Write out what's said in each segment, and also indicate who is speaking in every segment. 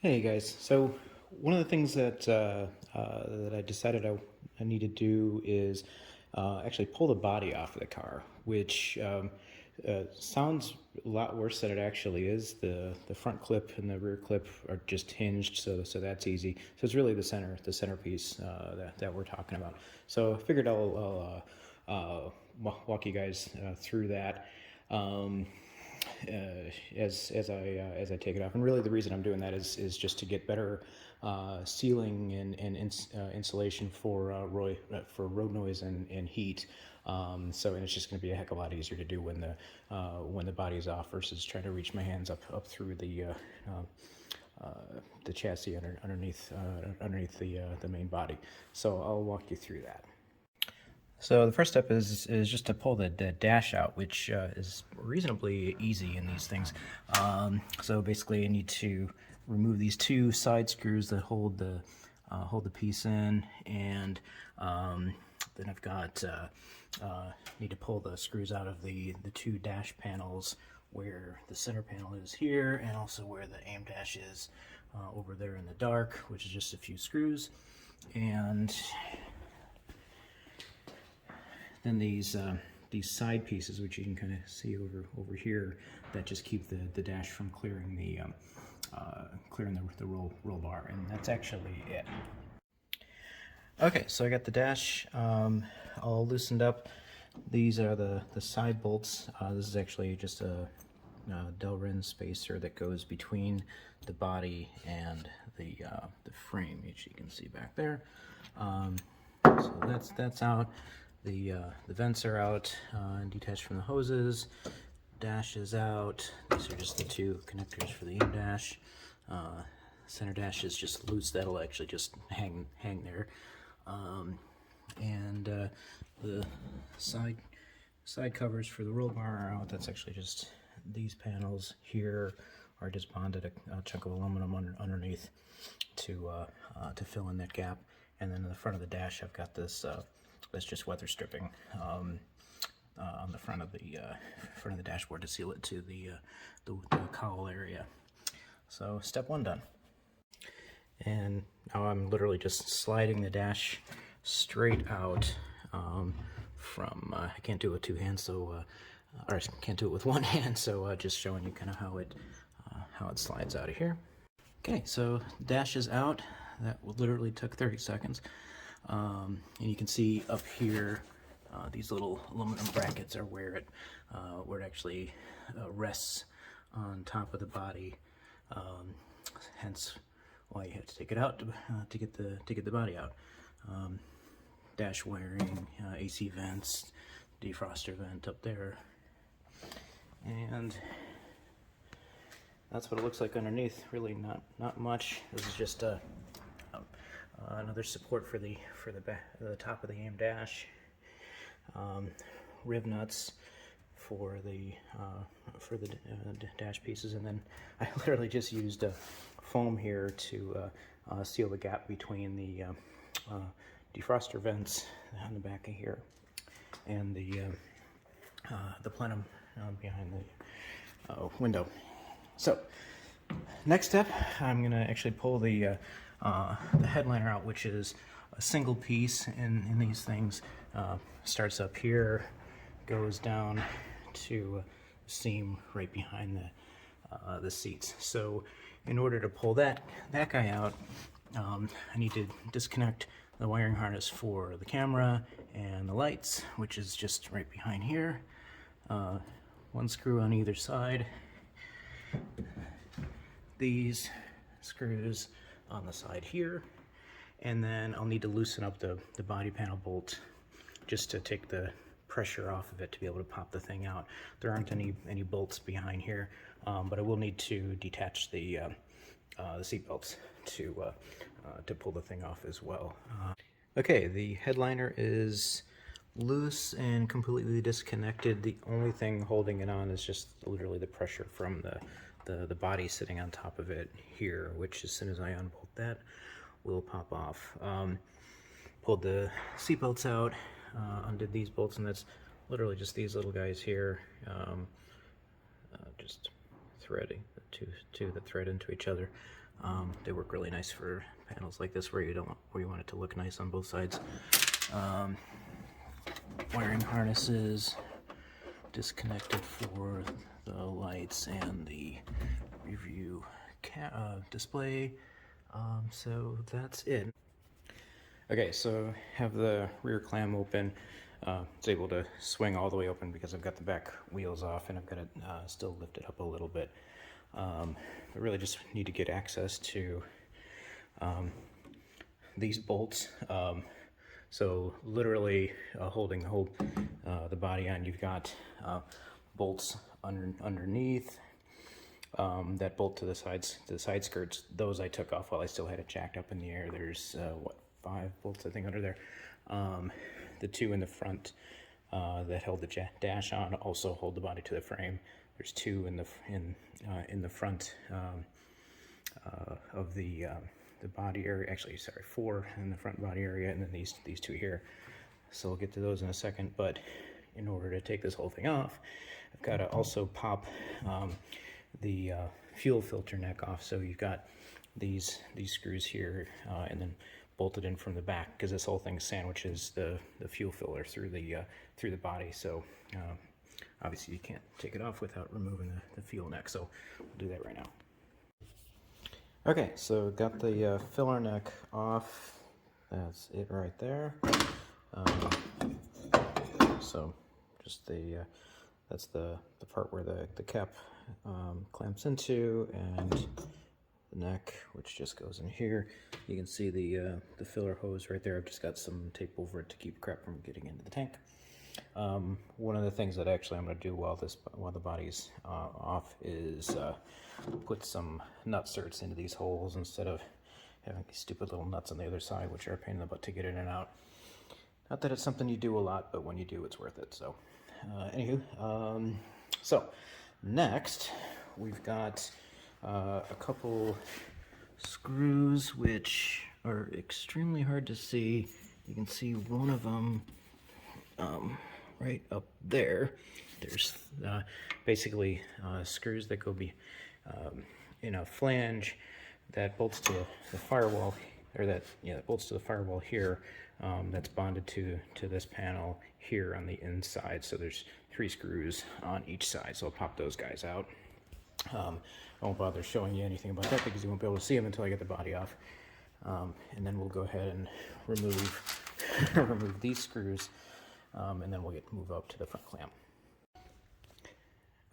Speaker 1: Hey guys, so one of the things that I decided I need to do is actually pull the body off of the car, which sounds a lot worse than it actually is. The front clip and the rear clip are just hinged, so that's easy. So it's really the centerpiece that we're talking about. So I figured I'll walk you guys through that. As I take it off. And really, the reason I'm doing that is just to get better sealing and insulation for road noise and heat. And it's just going to be a heck of a lot easier to do when the body's off versus trying to reach my hands up through the chassis underneath the main body. So I'll walk you through that. So the first step is just to pull the dash out, which is reasonably easy in these things. So basically, you need to remove these two side screws that hold the piece in, and then I've got need to pull the screws out of the two dash panels where the center panel is here, and also where the aim dash is over there in the dark, which is just a few screws. And then these side pieces, which you can kind of see over here, that just keep the dash from clearing the roll bar, and that's actually it. Okay, so I got the dash all loosened up. These are the side bolts. This is actually just a Delrin spacer that goes between the body and the frame, which you can see back there. So that's out. The vents are out and detached from the hoses. Dash is out. These are just the two connectors for the aim dash. Center dash is just loose. That'll actually just hang there. The side covers for the roll bar are out. That's actually just these panels here are just bonded a chunk of aluminum underneath to fill in that gap. And then in the front of the dash, I've got this. That's just weather stripping on the front of the dashboard to seal it to the cowl area. So step one done. And now I'm literally just sliding the dash straight out from. I can't do it with two hands, so or I can't do it with one hand. So just showing you kind of how it slides out of here. Okay, so dash is out. That literally took 30 seconds. And you can see up here, these little aluminum brackets are where it actually rests on top of the body. Hence why you have to take it out to get the body out. Dash wiring, AC vents, defroster vent up there, and that's what it looks like underneath. Really not much. This is just another support for the top of the aim dash, rib nuts for the dash pieces, and then I literally just used foam here to seal the gap between the defroster vents on the back of here and the plenum behind the window. So next step, I'm gonna actually pull the headliner out, which is a single piece in these things. Starts up here, goes down to a seam right behind the seats. So in order to pull that guy out, I need to disconnect the wiring harness for the camera and the lights, which is just right behind here. One screw on either side. These screws on the side here, and then I'll need to loosen up the body panel bolt just to take the pressure off of it to be able to pop the thing out. There aren't any bolts behind here, but I will need to detach the seat belts to pull the thing off as well. Okay, the headliner is loose and completely disconnected. The only thing holding it on is just literally the pressure from the body sitting on top of it here, which as soon as I unbolt that will pop off. Pulled the seat belts out, undid these bolts, and that's literally just these little guys here, just threading two that thread into each other. They work really nice for panels like this where you want it to look nice on both sides. Wiring harnesses disconnected for the lights and the review display. So that's it. Okay, so have the rear clam open. It's able to swing all the way open because I've got the back wheels off and I've got it still lifted up a little bit. I really just need to get access to these bolts. So literally holding the body on, you've got bolts underneath. That bolt to the side skirts, those I took off while I still had it jacked up in the air. There's 5 bolts I think under there. The 2 in the front that held the dash on also hold the body to the frame. There's 2 in the front of the body area. Actually, sorry, 4 in the front body area, and then these 2 here. So we'll get to those in a second. But in order to take this whole thing off, I've got to also pop the fuel filter neck off. So you've got these screws here, and then bolted in from the back, because this whole thing sandwiches the fuel filler through the body. So obviously you can't take it off without removing the fuel neck. So we'll do that right now. Okay, so got the filler neck off. That's it right there. So just that's the part where the cap clamps into, and the neck, which just goes in here. You can see the filler hose right there. I've just got some tape over it to keep crap from getting into the tank. One of the things that actually I'm going to do while the body's off is put some nut certs into these holes instead of having these stupid little nuts on the other side, which are a pain in the butt to get in and out. Not that it's something you do a lot, but when you do, it's worth it. So, anywho, so next we've got a couple screws which are extremely hard to see. You can see one of them right up there. There's basically screws that go in a flange that bolts to the firewall, or that bolts to the firewall here. That's bonded to this panel here on the inside. So there's 3 screws on each side. So I'll pop those guys out. I won't bother showing you anything about that because you won't be able to see them until I get the body off. And then we'll go ahead and remove these screws, and then we'll move up to the front clamp.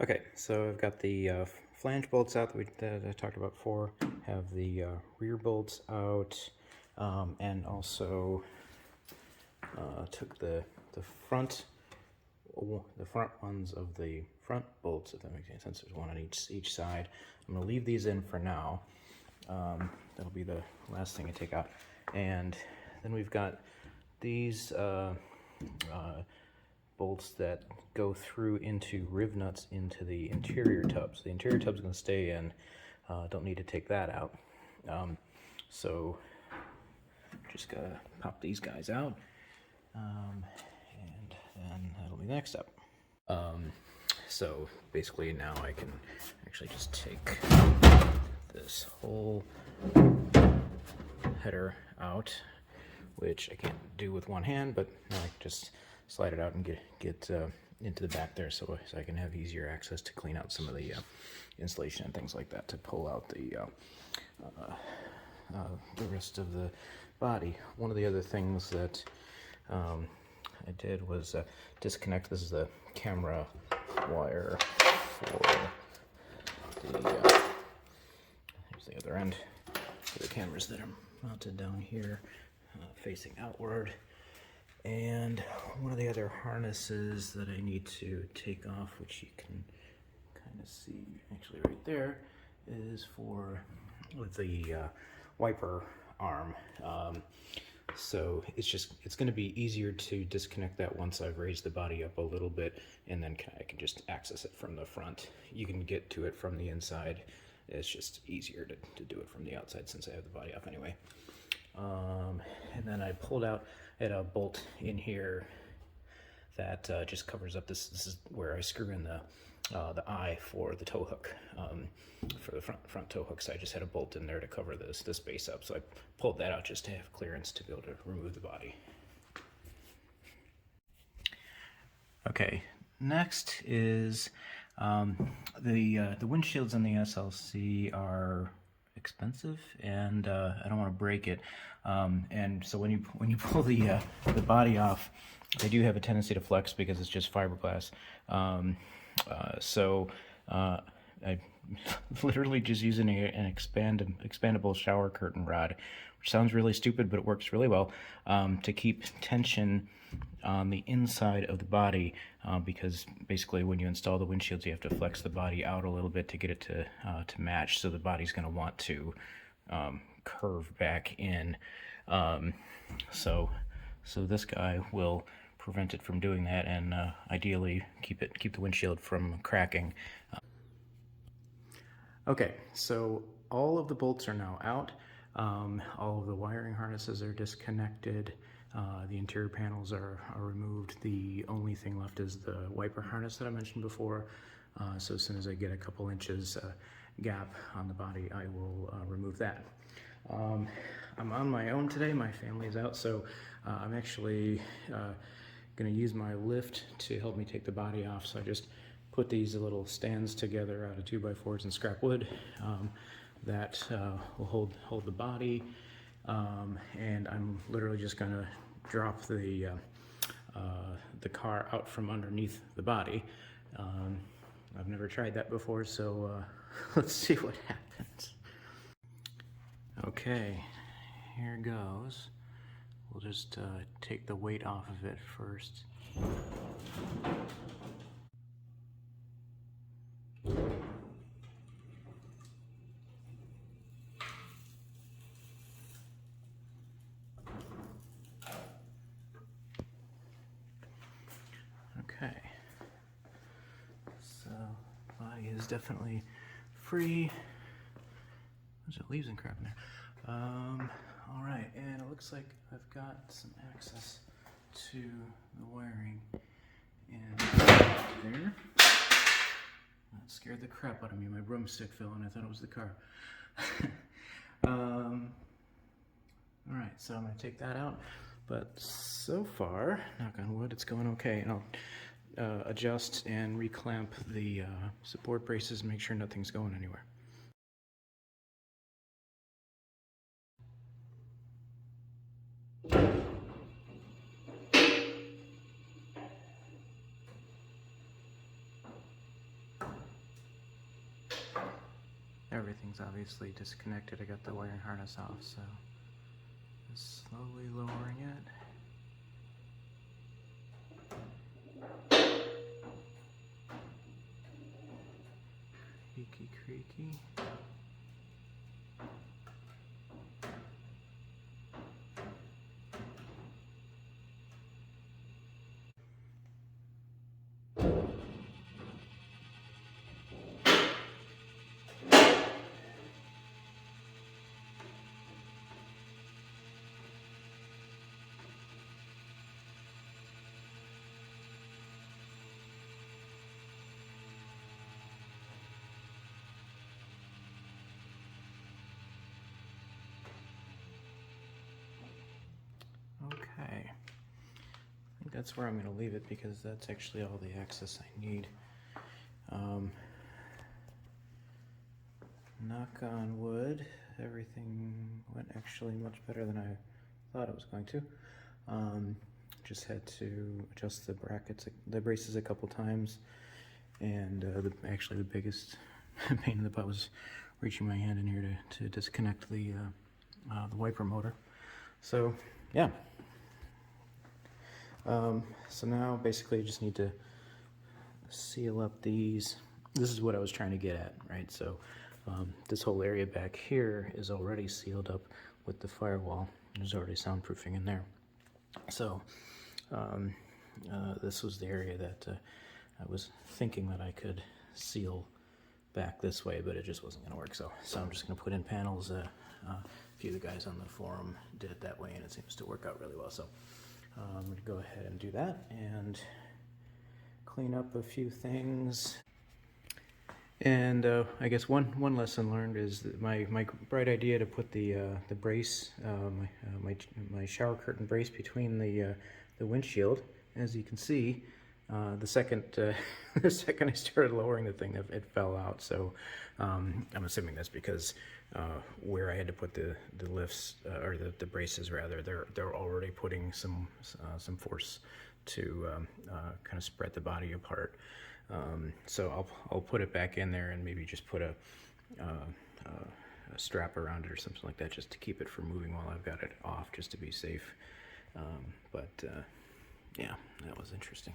Speaker 1: Okay, so I've got the flange bolts out that I talked about before. Have the rear bolts out, and also took the front ones of the front bolts, if that makes any sense. There's one on each side. I'm going to leave these in for now. That'll be the last thing I take out. And then we've got these bolts that go through into riv nuts into the interior tub. So the interior tub's going to stay in. Don't need to take that out. So just gotta pop these guys out, and then that'll be the next step. So basically now I can actually just take this whole header out, which I can't do with one hand, but now I can just slide it out and get into the back there, so I can have easier access to clean out some of the insulation and things like that to pull out the rest of the body. One of the other things that I did was disconnect. This is the camera wire for here's the other end for the cameras that are mounted down here, facing outward. And one of the other harnesses that I need to take off, which you can kind of see actually right there, is for the wiper arm. So it's going to be easier to disconnect that once I've raised the body up a little bit, and then I can just access it from the front. You can get to it from the inside. It's just easier to do it from the outside since I have the body off anyway. And then I pulled out at a bolt in here that just covers up this. This is where I screw in the eye for the tow hook, for the front tow hooks. I just had a bolt in there to cover this base up, so I pulled that out just to have clearance to be able to remove the body. Okay, next is the windshields on the SLC are expensive, and I don't want to break it. And so when you pull the body off, they do have a tendency to flex because it's just fiberglass. So I'm literally just using an expandable shower curtain rod, which sounds really stupid, but it works really well, to keep tension on the inside of the body, because basically when you install the windshields, you have to flex the body out a little bit to get it to match. So the body's going to want to curve back in. So this guy will prevent it from doing that, and ideally keep the windshield from cracking. Okay, so all of the bolts are now out. All of the wiring harnesses are disconnected. The interior panels are removed. The only thing left is the wiper harness that I mentioned before. So as soon as I get a couple inches gap on the body, I will remove that. I'm on my own today. My family is out, so I'm actually going to use my lift to help me take the body off. So I just put these little stands together out of 2x4s and scrap wood that will hold the body, and I'm literally just going to drop the car out from underneath the body. I've never tried that before, so let's see what happens. Okay, here goes. We'll just take the weight off of it first. Okay, so body is definitely free. There's leaves and crap in there. All right, and it looks like I've got some access to the wiring in there. That scared the crap out of me. My broomstick fell and I thought it was the car. All right, so I'm gonna take that out. But so far, knock on wood, it's going okay. And I'll adjust and reclamp the support braces and make sure nothing's going anywhere. Everything's obviously disconnected. I got the wiring harness off, so just slowly lowering it. Creaky, creaky. Okay, I think that's where I'm going to leave it because that's actually all the access I need. Knock on wood, everything went actually much better than I thought it was going to. Just had to adjust the braces a couple times, and actually the biggest pain in the butt was reaching my hand in here to disconnect the wiper motor. So yeah. So now basically I just need to seal up these. This is what I was trying to get at, right? So this whole area back here is already sealed up with the firewall. There's already soundproofing in there. So this was the area that I was thinking that I could seal back this way, but it just wasn't going to work. So I'm just going to put in panels. A few of the guys on the forum did it that way, and it seems to work out really well. So I'm going to go ahead and do that and clean up a few things. And I guess one lesson learned is that my bright idea to put the brace, my shower curtain brace between the windshield. As you can see, the second the second I started lowering the thing, it fell out. So I'm assuming that's because where I had to put the lifts or the braces rather, they're already putting some force to kind of spread the body apart. So I'll put it back in there and maybe just put a strap around it or something like that, just to keep it from moving while I've got it off, just to be safe. Yeah, that was interesting.